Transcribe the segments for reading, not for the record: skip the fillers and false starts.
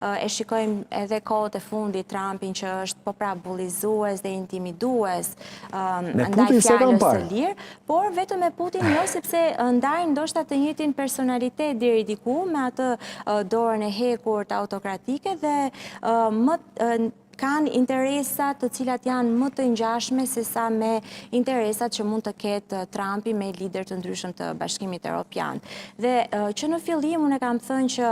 e shikojmë edhe kohët e fundit Trumpin që është po pra bullizues dhe intimidues ndaj fjalës së lirë, por vetëm me Putin jo, sepse ndajnë ndoshta të njëjtin personalitet deri diku me atë dorën e hekur të autokratike dhe kanë interesat të cilat janë më të ngjashme se sa me interesat që mund të ketë Trumpi me lider të ndryshëm të Bashkimit Evropian. Dhe që në fillim unë kam thënë që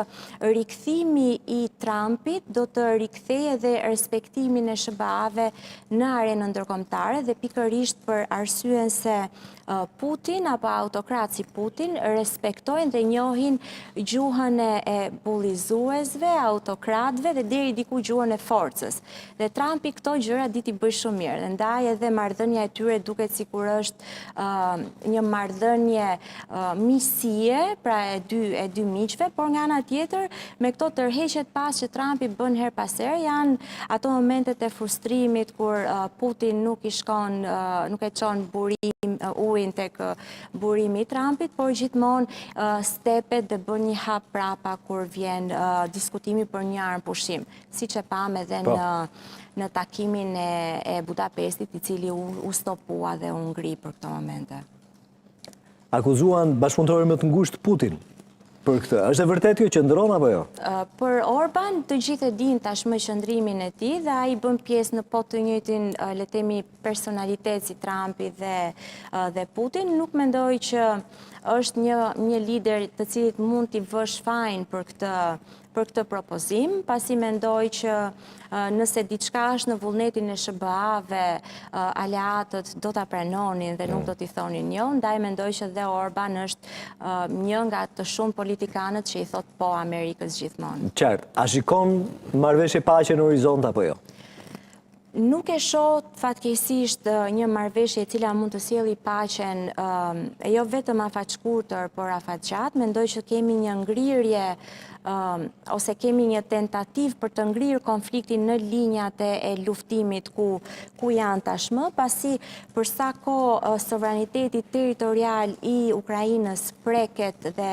rikthimi i Trumpit do të riktheje dhe respektimin e SBA-ve në arenën ndërkombëtare dhe pikërisht për arsyen se Putin apo autokrat si Putin respektojnë dhe njohin gjuhën e bullizuesve, autokratëve dhe deri diku gjuhën e forcës. Dhe Trumpi këto gjëra dit i bëj shumë mirë. Dhe ndaj edhe marrëdhënia e tyre duket sikur është një marrëdhënie miqësie, pra e dy miqve, por nga ana tjetër me këto tërheqjet pas që Trumpi bën her pas here janë ato momentet e frustrimit kur Putin nuk e çon ujin tek burimi i Trumpit, por gjithmonë stepet dhe bën një hap prapa kur vjen diskutimi për një armë pushim, siç e pam edhe në takimin e Budapestit, i cili u stopua dhe u ngri për këto momente. Akuzuan bashkëpunëtorë më të ngushtë Putin për këtë. Është e vërtetë kjo që ndron apo jo? Për Orban të gjithë e dinë tashmë qëndrimin e tij dhe ai bën pjesë në po të njëjtin le të themi personalitet si Trumpi dhe Putin. Nuk mendoj që është një lider të cilit mund t'i vësh fajin për këtë propozim, pasi mendoj që nëse diçka është në vullnetin e SBA-ve, aleatët do ta pranonin dhe nuk do t'i thonin jo, ndaj mendoj që dhe Orban është një nga të shumë politikanët që i thot po Amerikës gjithmonë. Qartë, a shikon marrëveshje paqe në horizont apo jo? Nuk e shoh fatkeqësisht një marrëveshje e cila mund të sjellë paqen jo vetëm afaqshkurtër, por afaqgjatë. Mendoj që kemi një ngrirje ose kemi një tentativë për të ngrirë konfliktin në linjat e luftimit ku janë tashmë, pasi për sa kohë sovraniteti territorial i Ukrainës preket dhe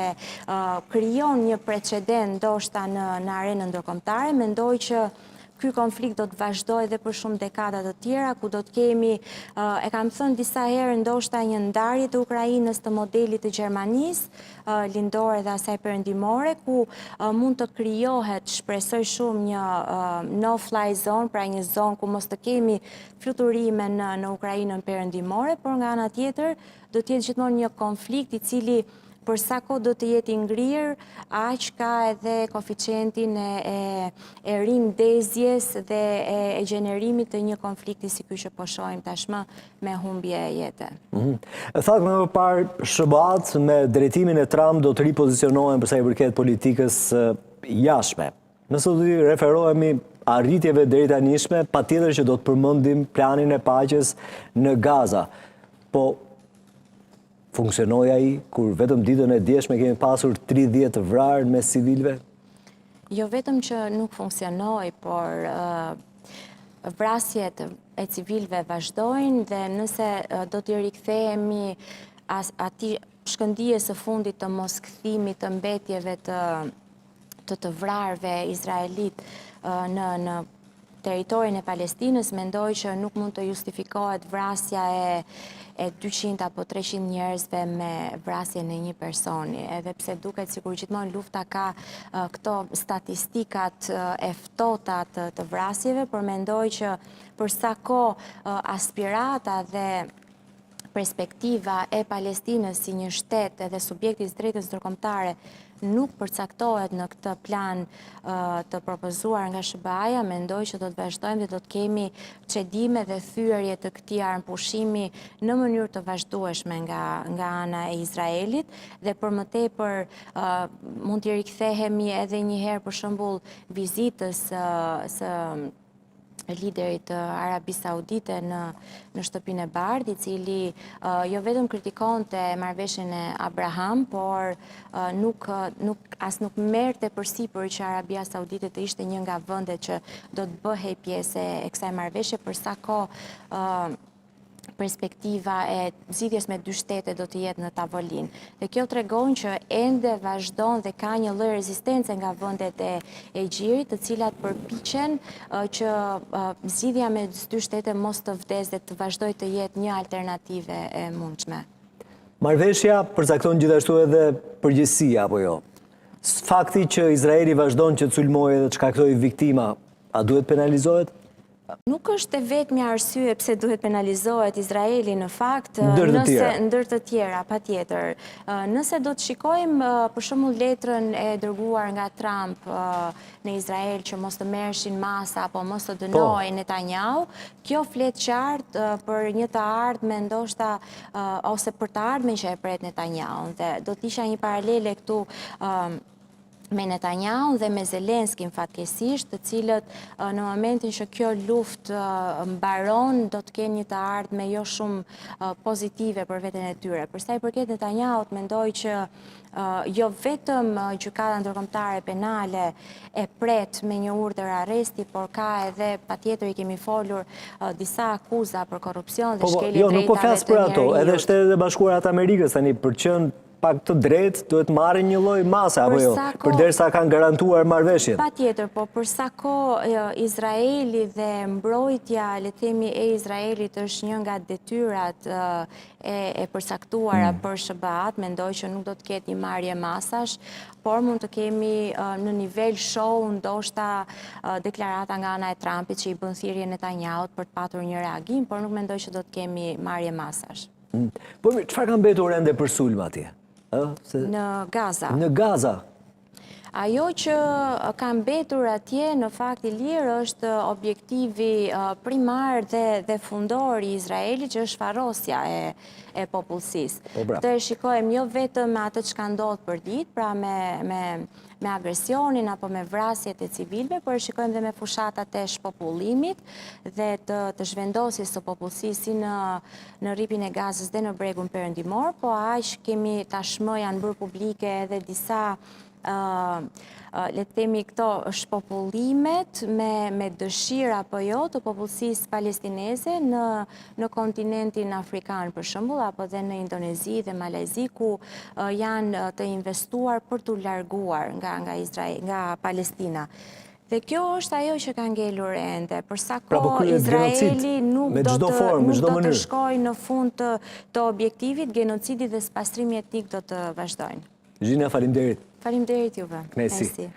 krijon një precedent ndoshta në arenën ndërkombëtare, mendoj që ky konflikt do të vazhdojë edhe për shumë dekada të tjera, ku do të kemi, e kam thënë disa herë, ndoshta një ndarje të Ukrainës të modelit të Gjermanisë, lindore dhe asaj perëndimore, ku mund të krijohet, shpresoj shumë, një no-fly zone, pra një zonë ku mos të kemi fluturime në Ukrainën perëndimore, por nga ana tjetër do të jetë gjithmonë një konflikt i cili për sa kohë do të jetë i ngrirë, aq ka edhe koeficientin e rindezjes dhe e gjenerimit të një konflikti si ky që po shohim tashmë me humbje jete. Thatë më parë, SBA-t me drejtimin e Trump do të ripozicionohen përsa i përket politikës jashtme. Nëse do të referohemi arritjeve deri tanishme, patjetër që do të përmendim planin e paqes në Gaza. Po funksionoi ai kur vetëm ditën e djeshme kemi pasur 30 vrarë mes civilëve? Jo vetëm që nuk funksionoi, por vrasjet e civilëve vazhdojnë dhe nëse do t'i rikthehemi atij shkëndijës së fundit të moskthimit të mbetjeve të vrarëve izraelit në territorin e Palestinës, mendoj që nuk mund të justifikohet vrasja e 200 apo 300 njerëzve me vrasjen e një personi. Edhe pse duket sikur gjithmonë lufta ka këto statistikat e ftohta të vrasjeve, por mendoj që për sa kohë aspirata dhe perspektiva e Palestinës si një shtet edhe subjekti i drejtës ndërkombëtare nuk përcaktohet në këtë plan të propozuar nga SBA-ja, mendoj që do të vazhdojmë dhe do të kemi çedime dhe thyerje të këtij armpushimi në mënyrë të vazhdueshme nga ana e Izraelit dhe për më tepër mund t'i rikthehemi edhe një herë për shembull vizitës së liderit të Arabisë Saudite në shtëpinë e Bardhë, i cili jo vetëm kritikonte marrëveshjen e Abraham, por nuk merrte përsipër që Arabia Saudite të ishte një nga vendet që do të bëhej pjesë e kësaj marrëveshje, për sa kohë perspektiva e zgjidhjes me dy shtete do të jetë në tavolinë. Dhe kjo tregon që ende vazhdon dhe ka një lloj rezistence nga vendet e gjirit, të cilat përpiqen që zgjidhja me dy shtete mos të vdes dhe të vazhdojë të jetë një alternativë e mundshme. Marrëveshja përcakton gjithashtu edhe përgjegjësia apo jo? Fakti që Izraeli vazhdon që të sulmojë dhe të shkaktojë viktima, a duhet penalizohet? Nuk është e vetmi arsye pse duhet penalizohet Izraeli në fakt, ndër të tjera, patjetër. Nëse do të shikojmë për shembull letrën e dërguar nga Trump në Izrael që mos të merreshin masa apo mos të dënojë Netanyahu, kjo flet qartë për një të ardhmen ndoshta ose për të ardhmen që e pret Netanyahu. Dhe do të isha një paralele këtu me Netanyahu dhe me Zelenskin fatkeqësisht, të cilët në momentin që kjo luftë mbaron do të kenë një të ardhme jo shumë pozitive për veten e tyre. Për sa i përket Netanyahut, mendoj që jo vetëm gjykata ndërkombëtare penale e pret me një urdhër arresti, por ka edhe patjetër i kemi folur disa akuza për korrupsion dhe shkelje drejtave të njerëzit. Jo, nuk po flas për ato, edhe Shtetet e Bashkuara të Amerikës tani për qenë pak të drejtë duhet marrin një lloj mase apo jo, përderisa kanë garantuar marrëveshjen. Patjetër, po për sa kohë Izraeli dhe mbrojtja, le të themi, e Izraelit është një nga detyrat e përcaktuara për SBA-t, mendoj që nuk do të ketë një marrje masash, por mund të kemi në nivel show ndoshta deklarata nga ana e Trumpit që i bën thirrje Netanyahut për të patur një reagim, por nuk mendoj që do të kemi marrje masash. Po çfarë ka mbetur ende për sulm atje? Në Gaza. Në Gaza. Ajo që ka mbetur atje në fakt i lirë është objektivi primar dhe fundor i Izraelit, që është farrosja e popullsisë. Këtë e shikojmë jo vetëm atë që ka ndodhur për ditë, pra me agresionin apo me vrasjet e civilëve, por e shikojmë dhe me fushatat e shpopullimit dhe të zhvendosjes së popullsisë si në rripin e Gazës dhe në bregun perëndimor, po aq kemi tashmë janë bërë publike edhe disa le të themi këto shpopullimet me dëshirë apo jo të popullsisë palestineze në kontinentin afrikan për shembull, apo dhe në Indonezi dhe Malezi, ku janë të investuar për të larguar nga Palestina. Dhe kjo është ajo që ka ngelur ende. Për sa kohë Izraeli nuk do të shkojë në fund të objektivit, genocidi dhe spastrimi etnik do të vazhdojnë. Gjina, faleminderit. Faleminderit juve. Knesi.